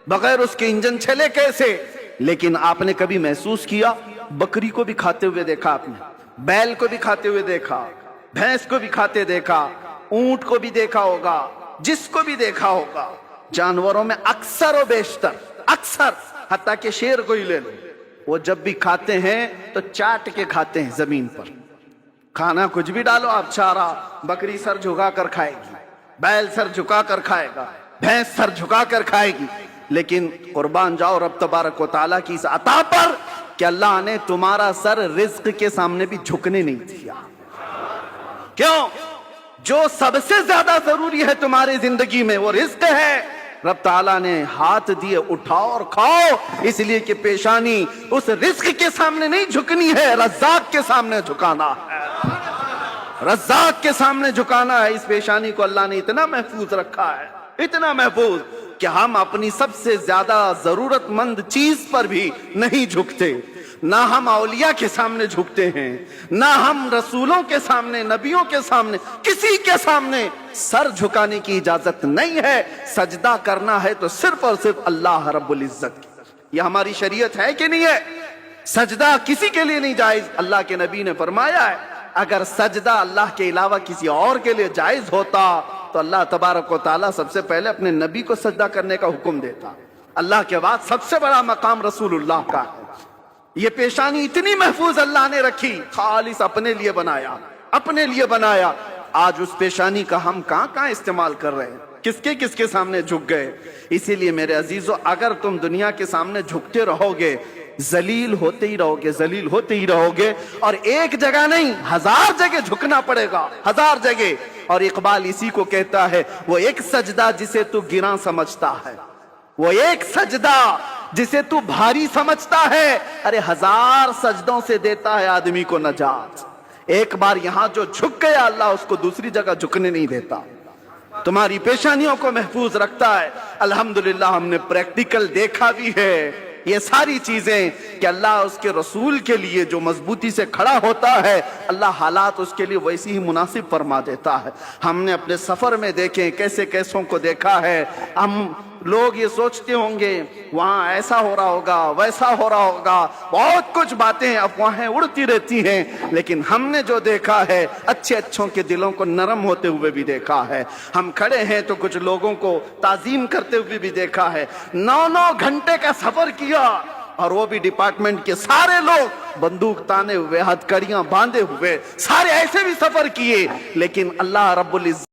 बगैर उसके इंजन चले कैसे। लेकिन आपने कभी महसूस किया, बकरी को भी खाते हुए देखा आपने, बैल को भी खाते हुए देखा, भैंस को भी खाते देखा, ऊंट को भी देखा होगा, जिसको भी देखा होगा। जानवरों में अक्सर और बेशतर, अक्सर, हत्ता कि शेर को ही ले लो, वो जब भी खाते हैं तो चाट के खाते हैं जमीन पर। खाना कुछ भी डालो आप, चारा, बकरी सर झुका कर खाएगी, बैल सर झुका कर खाएगा, भैंस सर झुका कर खाएगी। लेकिन कुर्बान जाओ रब तबारक व तआला की इस अता पर कि अल्लाह ने तुम्हारा सर रिज्क के सामने भी झुकने नहीं दिया। क्यों? जो सबसे ज्यादा जरूरी है तुम्हारी जिंदगी में वो रिज्क है। रब ताला ने हाथ दिए, उठाओ और खाओ, इसलिए कि पेशानी उस रिज्क के सामने नहीं झुकनी है, रज़्ज़ाक़ के सामने झुकाना है। रज़्ज़ाक़ के सामने झुकाना है। इस पेशानी को अल्लाह ने इतना महफूज रखा है, इतना महफूज, कि हम अपनी सबसे ज्यादा जरूरतमंद चीज पर भी नहीं झुकते। ना हम औलिया के सामने झुकते हैं, ना हम रसूलों के सामने, नबियों के सामने, किसी के सामने सर झुकाने की इजाजत नहीं है। सजदा करना है तो सिर्फ और सिर्फ अल्लाह रब्बुल इज्जत की। यह हमारी शरीयत है कि नहीं है? सजदा किसी के लिए नहीं जायज। अल्लाह के नबी ने फरमाया है, अगर सजदा अल्लाह के अलावा किसी और के लिए जायज होता तो अल्लाह तबारक व तआला सबसे पहले अपने नबी को सजदा करने का हुक्म देता। अल्लाह के बाद सबसे बड़ा मकाम रसूलुल्लाह का है। ये पेशानी इतनी महफूज अल्लाह ने रखी, खालिस अपने लिए बनाया, अपने लिए बनाया। आज उस पेशानी का हम कहां इस्तेमाल कर रहे हैं, किसके किसके सामने झुक गए। इसीलिए मेरे अजीजों, अगर तुम दुनिया के सामने झुकते रहोगे, जलील होते ही रहोगे, जलील होते ही रहोगे। और एक जगह नहीं, 1000 जगह झुकना पड़ेगा, 1000 जगह। और इकबाल इसी को कहता है, वो एक सजदा जिसे तू गिरा समझता है, वो एक सजदा जिसे तू भारी समझता है, अरे 1000 सजदों से देता है आदमी को नजात। एक बार यहां जो झुक गया, अल्लाह उसको दूसरी जगह झुकने नहीं देता। तुम्हारी पेशानियों को महफूज रखता है। अल्हम्दुलिल्लाह हमने प्रैक्टिकल देखा भी है ये सारी चीजें, कि अल्लाह उसके रसूल के लिए जो मजबूती से खड़ा होता है, अल्लाह हालात उसके लिए वैसी ही मुनासिब फरमा देता है। हमने अपने सफर में देखे, कैसे कैसों को देखा है। हम लोग ये सोचते होंगे वहां ऐसा हो रहा होगा, वैसा हो रहा होगा, बहुत कुछ बातें अफवाहें उड़ती रहती हैं। लेकिन हमने जो देखा है, अच्छे अच्छों के दिलों को नरम होते हुए भी देखा है। हम खड़े हैं तो कुछ लोगों को ताजीम करते हुए भी देखा है। 9-9 घंटे का सफर किया, और वो भी डिपार्टमेंट के सारे लोग बंदूक ताने हुए, हथकड़ियां बांधे हुए, सारे ऐसे भी सफर किए। लेकिन अल्लाह रब्बुल इज्जत